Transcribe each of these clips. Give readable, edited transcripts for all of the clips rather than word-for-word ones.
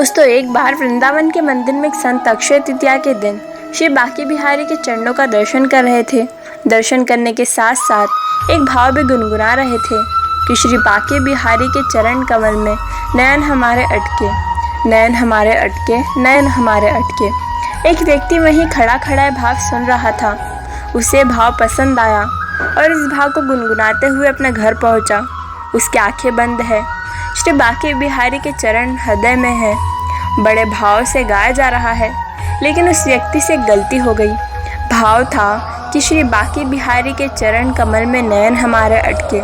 दोस्तों, एक बार वृंदावन के मंदिर में एक संत अक्षय तृतीया के दिन श्री बांके बिहारी के चरणों का दर्शन कर रहे थे। दर्शन करने के साथ साथ एक भाव भी गुनगुना रहे थे कि श्री बांके बिहारी के चरण कमल में नयन हमारे अटके, नयन हमारे अटके, नयन हमारे अटके। एक व्यक्ति वहीं खड़ा खड़ा भाव सुन रहा था। उसे भाव पसंद आया और इस भाव को गुनगुनाते हुए अपने घर पहुंचा। उसकी आंखें बंद है, श्री बांके बिहारी के चरण हृदय में है। बड़े भाव से गाया जा रहा है, लेकिन उस व्यक्ति से गलती हो गई। भाव था कि श्री बांके बिहारी के चरण कमल में नयन हमारे अटके,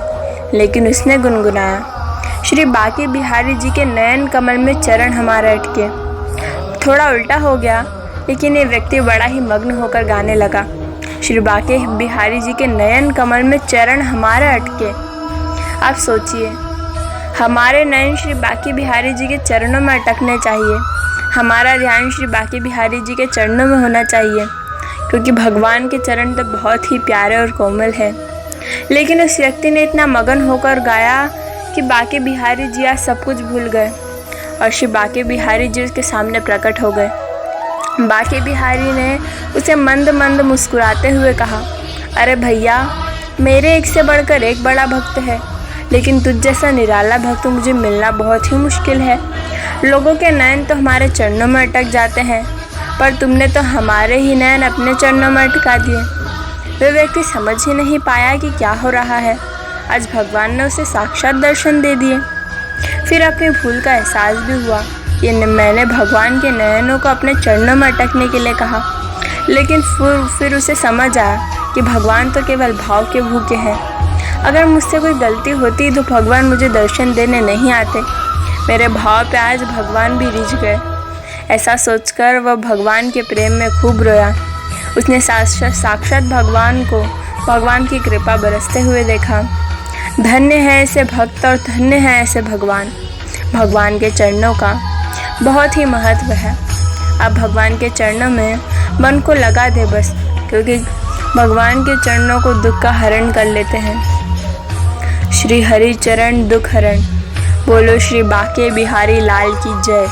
लेकिन उसने गुनगुनाया श्री बांके बिहारी जी के नयन कमल में चरण हमारे अटके। थोड़ा उल्टा हो गया, लेकिन ये व्यक्ति बड़ा ही मग्न होकर गाने लगा, श्री बांके बिहारी जी के नयन कमल में चरण हमारे अटके। आप सोचिए, हमारे नयन श्री बांके बिहारी जी के चरणों में अटकने चाहिए। हमारा ध्यान श्री बांके बिहारी जी के चरणों में होना चाहिए, क्योंकि भगवान के चरण तो बहुत ही प्यारे और कोमल है। लेकिन उस व्यक्ति ने इतना मगन होकर गाया कि बांके बिहारी जी आज सब कुछ भूल गए और श्री बांके बिहारी जी उसके सामने प्रकट हो गए। बांके बिहारी ने उसे मंद मंद मुस्कुराते हुए कहा, अरे भैया, मेरे एक से बढ़कर एक बड़ा भक्त है, लेकिन तुझ जैसा निराला भक्त मुझे मिलना बहुत ही मुश्किल है। लोगों के नयन तो हमारे चरणों में अटक जाते हैं, पर तुमने तो हमारे ही नयन अपने चरणों में अटका दिए। वह व्यक्ति समझ ही नहीं पाया कि क्या हो रहा है। आज भगवान ने उसे साक्षात दर्शन दे दिए। फिर अपनी भूल का एहसास भी हुआ कि मैंने भगवान के नयनों को अपने चरणों में अटकने के लिए कहा। लेकिन फिर उसे समझ आया कि भगवान तो केवल भाव के भूखे हैं। अगर मुझसे कोई गलती होती तो भगवान मुझे दर्शन देने नहीं आते। मेरे भाव पे आज भगवान भी रिझ गए। ऐसा सोचकर वह भगवान के प्रेम में खूब रोया। उसने साक्षात भगवान को भगवान की कृपा बरसते हुए देखा। धन्य है ऐसे भक्त और धन्य है ऐसे भगवान। भगवान के चरणों का बहुत ही महत्व है। अब भगवान के चरणों में मन को लगा दे बस, क्योंकि भगवान के चरणों को दुख का हरण कर लेते हैं। श्री हरि चरण दुख हरण। बोलो श्री बांके बिहारी लाल की जय।